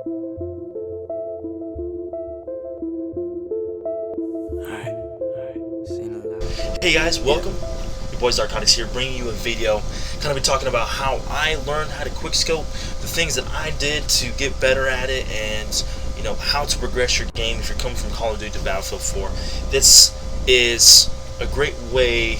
Hey guys, welcome. Your boy Xarcotix here, bringing you a video kind of be talking about how I learned how to quickscope, the things that I did to get better at it, and you know how to progress your game if you're coming from Call of Duty to Battlefield 4. This is a great way,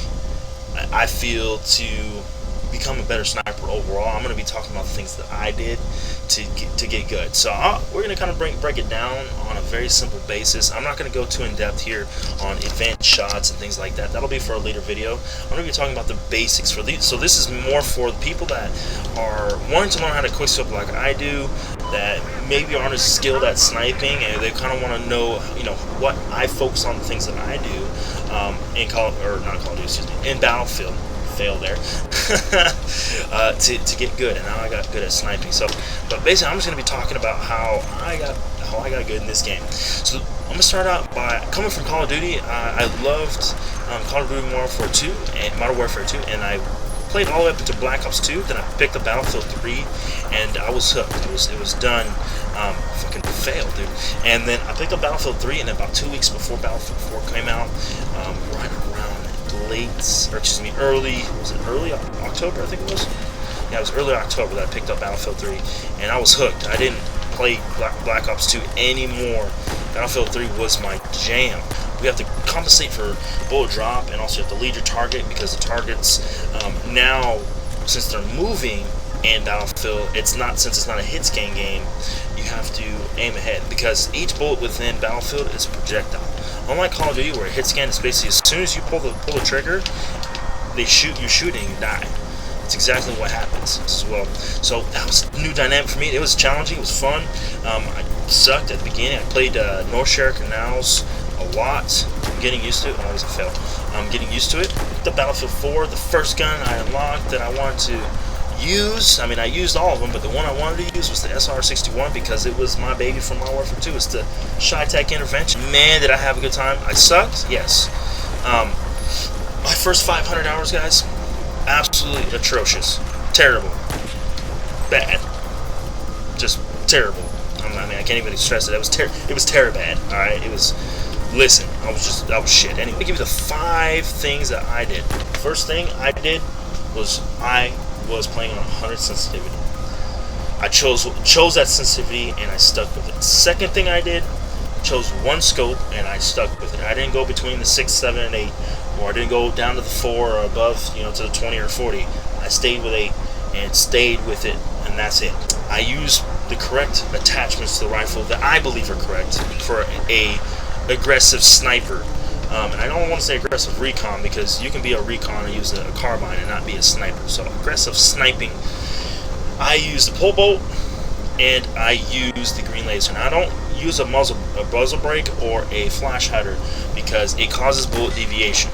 I feel, to become a better sniper overall. I'm going to be talking about the things that I did to get good. So we're going to kind of break it down on a very simple basis. I'm not going to go too in depth here on advanced shots and things like that. That'll be for a later video. I'm going to be talking about the basics for these. So this is more for the people that are wanting to learn how to quickscope like I do, that maybe aren't as skilled at sniping, and they kind of want to know, you know, what I focus on, the things that I do in in Battlefield. Fail there to get good, and now I got good at sniping. So, but basically, I'm just going to be talking about how I got good in this game. So I'm going to start out by coming from Call of Duty. I loved Call of Duty Modern Warfare 2 and Modern Warfare 2, and I played all the way up into Black Ops 2. Then I picked up Battlefield 3, and I was hooked. It was done. Fucking failed, dude. And then I picked up Battlefield 3, and about 2 weeks before Battlefield 4 came out, right around early October, I think it was. Yeah, it was early October that I picked up Battlefield 3, and I was hooked. I didn't play Black Ops 2 anymore. Battlefield 3 was my jam. We have to compensate for bullet drop, and also you have to lead your target, because the targets now, since they're moving in Battlefield, since it's not a hit scan game, you have to aim ahead, because each bullet within Battlefield is a projectile. Unlike Call of Duty, where a hit scan is basically as soon as you pull the trigger, you shoot and you die. That's exactly what happens as well. So that was a new dynamic for me. It was challenging. It was fun. I sucked at the beginning. I played North Shore Canals a lot. I'm getting used to it. Always a fail. I'm getting used to it. The Battlefield 4, the first gun I unlocked that I wanted to use, I mean, I used all of them, but the one I wanted to use was the SR61, because it was my baby from Modern Warfare 2. It's the Shy-Tech intervention. Man, did I have a good time. I sucked, yes. My first 500 hours, guys, absolutely atrocious. Terrible. Bad. Just terrible. I mean, I can't even stress it. It was terrible bad, alright? It was, listen, I was shit. Anyway, let me give you the 5 things that I did. First thing I did was I was playing on 100 sensitivity. I chose that sensitivity, and I stuck with it. Second thing I did, chose one scope, and I stuck with it. I didn't go between the 6, 7, and 8, or I didn't go down to the 4 or above, you know, to the 20 or 40. I stayed with 8 and stayed with it, and that's it. I used the correct attachments to the rifle that I believe are correct for a aggressive sniper. And I don't want to say aggressive recon, because you can be a recon and use a carbine and not be a sniper. So aggressive sniping, I use the pull bolt, and I use the green laser. Now I don't use a muzzle brake or a flash hider, because it causes bullet deviation.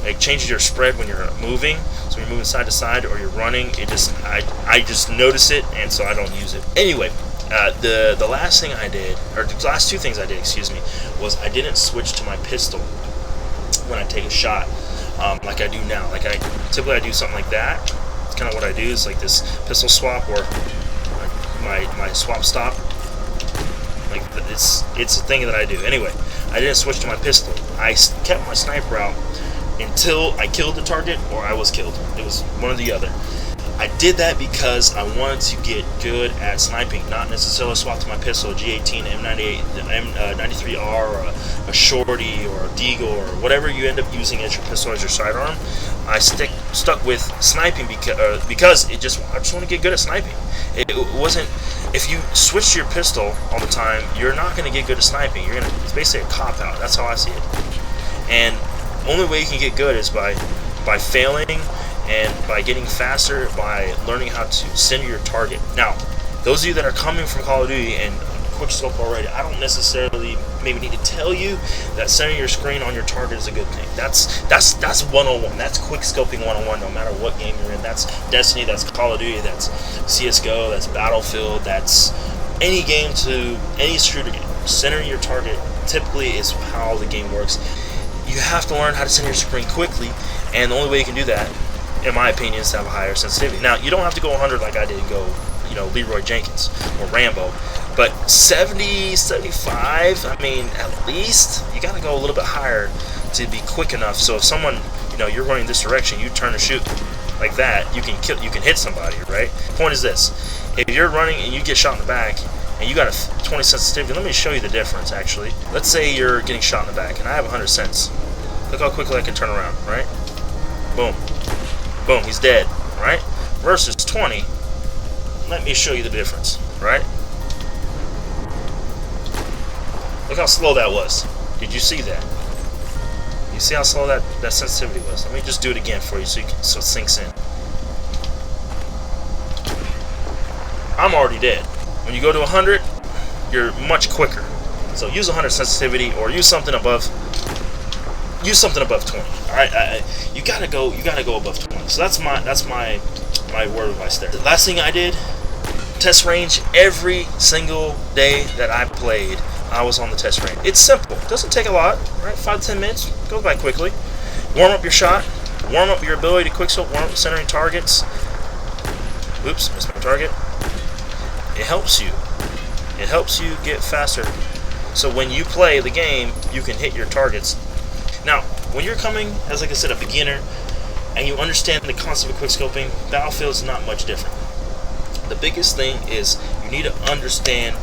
It changes your spread when you're moving. So when you're moving side to side or you're running, I just notice it, and so I don't use it. Anyway, the last thing I did, or the last 2 things I did, excuse me, was I didn't switch to my pistol when I take a shot, like I do now. Like typically I do something like that. It's kind of what I do. It's like this pistol swap, or my swap stop. Like it's a thing that I do. Anyway, I didn't switch to my pistol. I kept my sniper out until I killed the target, or I was killed. It was one or the other. I did that because I wanted to get good at sniping, not necessarily swap to my pistol, a G18, M98, M93R, or a Shorty, or a Deagle, or whatever you end up using as your pistol as your sidearm. I stuck with sniping because I just want to get good at sniping. It wasn't, if you switch to your pistol all the time, you're not going to get good at sniping. It's basically a cop-out. That's how I see it. And the only way you can get good is by failing, and by getting faster, by learning how to center your target. Now, those of you that are coming from Call of Duty and quickscope already, I don't necessarily maybe need to tell you that centering your screen on your target is a good thing. That's 101. That's quickscoping 101, no matter what game you're in. That's Destiny, that's Call of Duty, that's CSGO, that's Battlefield, that's any game to any shooter game. Centering your target typically is how the game works. You have to learn how to center your screen quickly, and the only way you can do that, in my opinion, is to have a higher sensitivity. Now, you don't have to go 100 like I did and go, you know, Leroy Jenkins or Rambo. But 70, 75, I mean, at least you got to go a little bit higher to be quick enough. So if someone, you know, you're running this direction, you turn and shoot like that, you can hit somebody, right? Point is this: if you're running and you get shot in the back and you got a 20 sensitivity, let me show you the difference. Actually, let's say you're getting shot in the back and I have 100 cents. Look how quickly I can turn around, right? Boom, boom, he's dead, right? Versus 20. Let me show you the difference, right? Look how slow that was. Did you see that? You see how slow that sensitivity was? Let me just do it again for you so it sinks in. I'm already dead. When you go to 100, you're much quicker. So use 100 sensitivity or use something above 20. All right, you gotta go above 20. So that's my word of advice there. The last thing I did, test range. Every single day that I played, I was on the test range. It's simple. It doesn't take a lot, right? 5 to 10 minutes. Goes by quickly. Warm up your shot. Warm up your ability to quickscope. Warm up centering targets. Oops, missed my target. It helps you. It helps you get faster. So when you play the game, you can hit your targets. Now, when you're coming, as like I said, a beginner, and you understand the concept of quickscoping, Battlefield is not much different. The biggest thing is you need to understand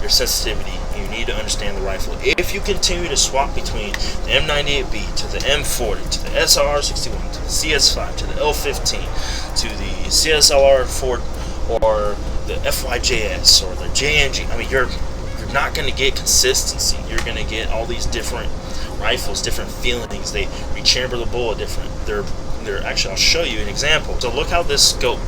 your sensitivity. You need to understand the rifle. If you continue to swap between the M98B to the M40 to the SR61 to the CS5 to the L15 to the CSLR4 or the FYJS or the JNG, I mean, you're not going to get consistency. You're going to get all these different rifles, different feelings. They rechamber the bullet different. They're actually, I'll show you an example. So look how this scope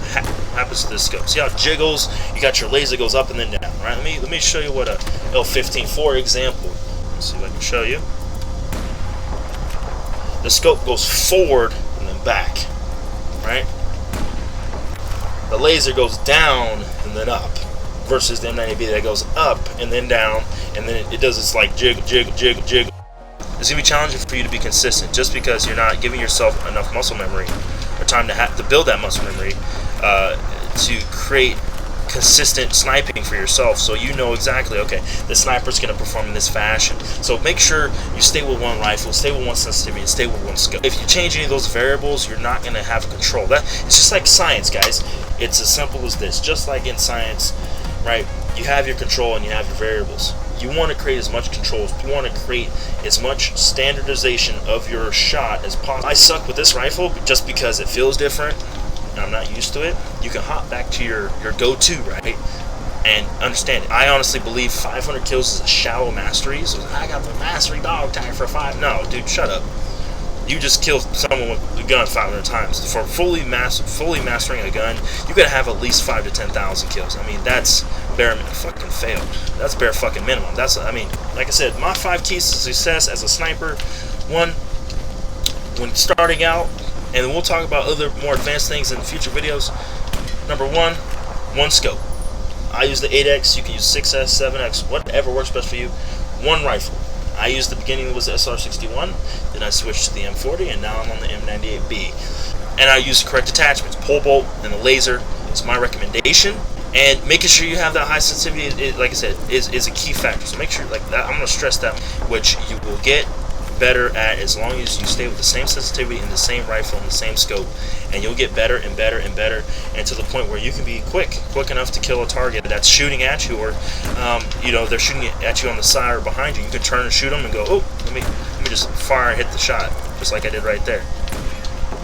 happens to this scope. See how it jiggles? You got your laser goes up and then down. Right? Let me show you what a L15, for example. Let's see if I can show you. The scope goes forward and then back. Right? The laser goes down and then up. Versus the M90B that goes up and then down, and then it does this like jiggle, jiggle, jiggle, jiggle. It's gonna be challenging for you to be consistent, just because you're not giving yourself enough muscle memory or time to build that muscle memory to create consistent sniping for yourself. So you know exactly, okay, the sniper's gonna perform in this fashion. So make sure you stay with one rifle, stay with one sensitivity, and stay with one scope. If you change any of those variables, you're not gonna have control. It's just like science, guys. It's as simple as this. Just like in science, right? You have your control and you have your variables. You want to create as much control. You want to create as much standardization of your shot as possible. I suck with this rifle just because it feels different and I'm not used to it. You can hop back to your go-to, right? And understand it. I honestly believe 500 kills is a shallow mastery. So I got the mastery dog tag for 5. No, dude, shut up. You just killed someone with a gun 500 times. For fully mastering a gun, you gotta have at least 5 to 10,000 kills. I mean, that's bare fucking failed. That's bare fucking minimum. That's, I mean, like I said, my 5 keys to success as a sniper. One, when starting out, and we'll talk about other more advanced things in future videos. Number one scope. I use the 8X. You can use 6S, 7X, whatever works best for you. One rifle. I used the beginning was the SR61, then I switched to the M40, and now I'm on the M98B. And I use the correct attachments. Pole bolt and the laser is my recommendation. And making sure you have that high sensitivity, like I said, is a key factor. So make sure, like that, I'm going to stress that, which you will get better at as long as you stay with the same sensitivity and the same rifle and the same scope, and you'll get better and better and better, and to the point where you can be quick enough to kill a target that's shooting at you, or you know, they're shooting at you on the side or behind you. You can turn and shoot them and go, oh, let me just fire and hit the shot, just like I did right there.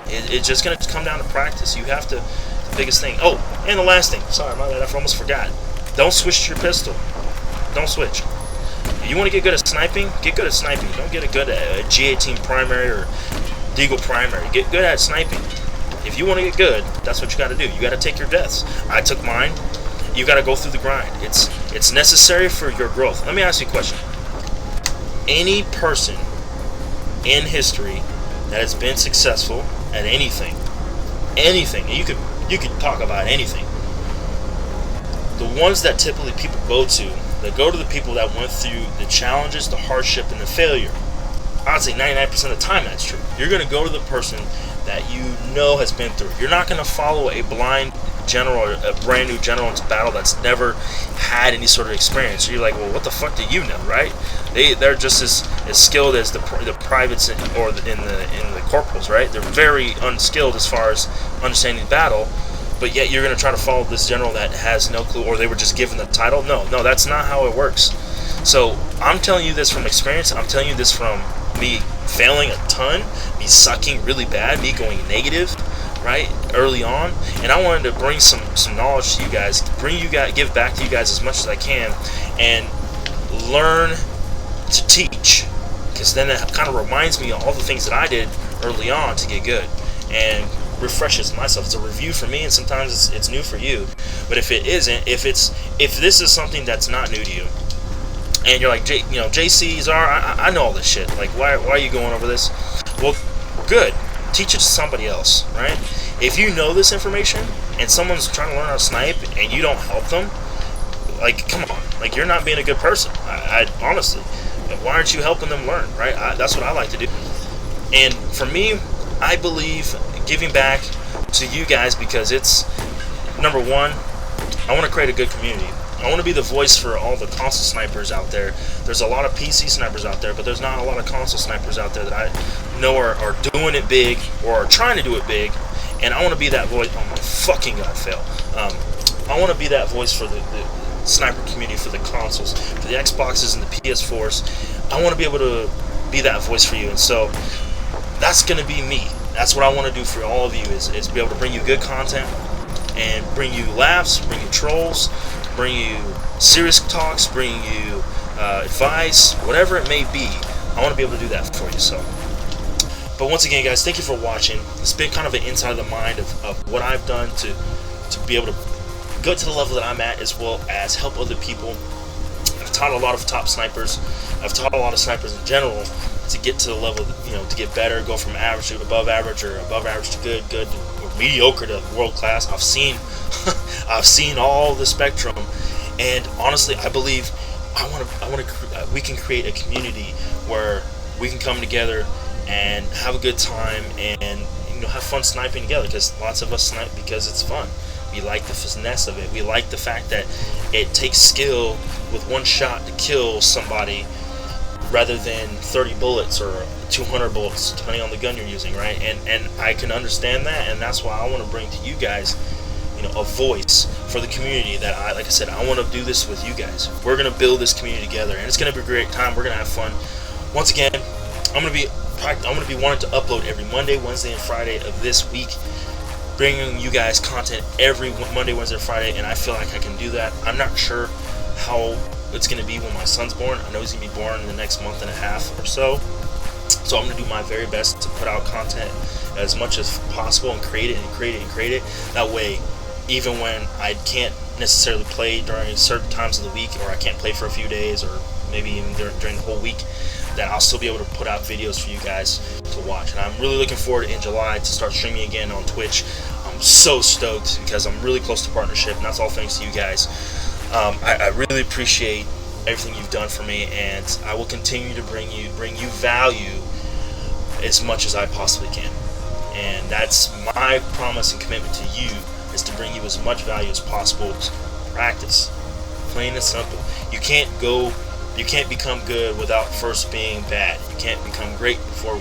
It's just gonna come down to practice. You have to. The biggest thing. Oh, and the last thing. Sorry, my bad. I almost forgot. Don't switch to your pistol. Don't switch. You want to get good at sniping? Get good at sniping. Don't get good at a G18 primary or Deagle primary. Get good at sniping. If you want to get good, that's what you got to do. You got to take your deaths. I took mine. You got to go through the grind. It's necessary for your growth. Let me ask you a question. Any person in history that has been successful at anything, you could talk about anything. The ones that typically people go to, they go to the people that went through the challenges, the hardship, and the failure. I'd say 99% of the time that's true. You're going to go to the person that you know has been through. You're not going to follow a blind general, a brand new general into battle that's never had any sort of experience. So you're like, well, what the fuck do you know, right? They're just as skilled as the privates or in the corporals, right? They're very unskilled as far as understanding battle, but yet you're going to try to follow this general that has no clue, or they were just given the title. No, that's not how it works. So I'm telling you this from experience, and I'm telling you this from me failing a ton, me sucking really bad, me going negative, right, early on. And I wanted to bring some knowledge to you guys, give back to you guys as much as I can, and learn to teach, because then it kind of reminds me of all the things that I did early on to get good, and refreshes myself. It's a review for me, and sometimes it's new for you. But if it isn't, if this is something that's not new to you, and you're like, JC, Czar, I know all this shit. Like, why are you going over this? Well, good. Teach it to somebody else, right? If you know this information and someone's trying to learn how to snipe and you don't help them, like, come on. Like, you're not being a good person. I honestly, why aren't you helping them learn, right? That's what I like to do. And for me, I believe giving back to you guys, because it's, number one, I want to create a good community. I want to be the voice for all the console snipers out there. There's a lot of PC snipers out there, but there's not a lot of console snipers out there that I know are doing it big or are trying to do it big. And I want to be that voice. Oh my fucking god, fail. I want to be that voice for the sniper community, for the consoles, for the Xboxes and the PS4s. I want to be able to be that voice for you. And so that's going to be me. That's what I want to do for all of you, is be able to bring you good content and bring you laughs, bring you trolls, bring you serious talks, bring you advice, whatever it may be. I want to be able to do that for you. So, but once again, guys, thank you for watching. It's been kind of an inside of the mind of what I've done to be able to go to the level that I'm at, as well as help other people. I've taught a lot of top snipers. I've taught a lot of snipers in general to get to the level, to get better, go from average to above average, or above average to good, or mediocre to world class. I've seen I've seen all the spectrum, and honestly, I believe we can create a community where we can come together and have a good time and have fun sniping together, because lots of us snipe because it's fun. We like the finesse of it. We like the fact that it takes skill with one shot to kill somebody, rather than 30 bullets or 200 bullets, depending on the gun you're using, right? And I can understand that, and that's why I want to bring to you guys, a voice for the community. That like I said, I want to do this with you guys. We're gonna build this community together, and it's gonna be a great time. We're gonna have fun. Once again, I'm gonna be wanting to upload every Monday, Wednesday, and Friday of this week, bringing you guys content every Monday, Wednesday, and Friday, and I feel like I can do that. I'm not sure how it's going to be when my son's born. I know he's going to be born in the next month and a half or so. So I'm going to do my very best to put out content as much as possible and create it. That way, even when I can't necessarily play during certain times of the week, or I can't play for a few days, or maybe even during the whole week, that I'll still be able to put out videos for you guys to watch. And I'm really looking forward in July to start streaming again on Twitch. I'm so stoked, because I'm really close to partnership, and that's all thanks to you guys. I really appreciate everything you've done for me, and I will continue to bring you value as much as I possibly can. And that's my promise and commitment to you, is to bring you as much value as possible. Practice, plain and simple. You can't become good without first being bad. You can't become great before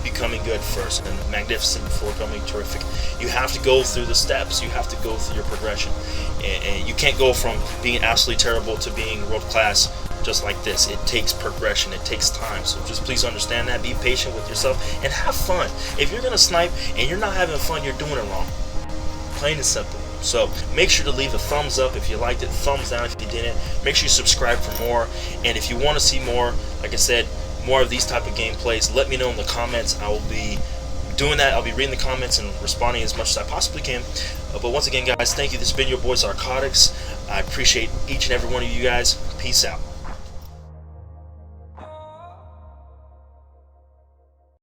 becoming good first, and magnificent before becoming terrific. You have to go through the steps. You have to go through your progression, and you can't go from being absolutely terrible to being world class just like this. It takes progression. It takes time. So just please understand that. Be patient with yourself and have fun. If you're gonna snipe and you're not having fun, you're doing it wrong. Plain and simple. So make sure to leave a thumbs up if you liked it, thumbs down if you didn't. Make sure you subscribe for more, and if you want to see more, like I said, more of these type of gameplays, let me know in the comments. I will be doing that. I'll be reading the comments and responding as much as I possibly can. But once again, guys, thank you. This has been your boy Xarcotix. I appreciate each and every one of you guys. Peace out.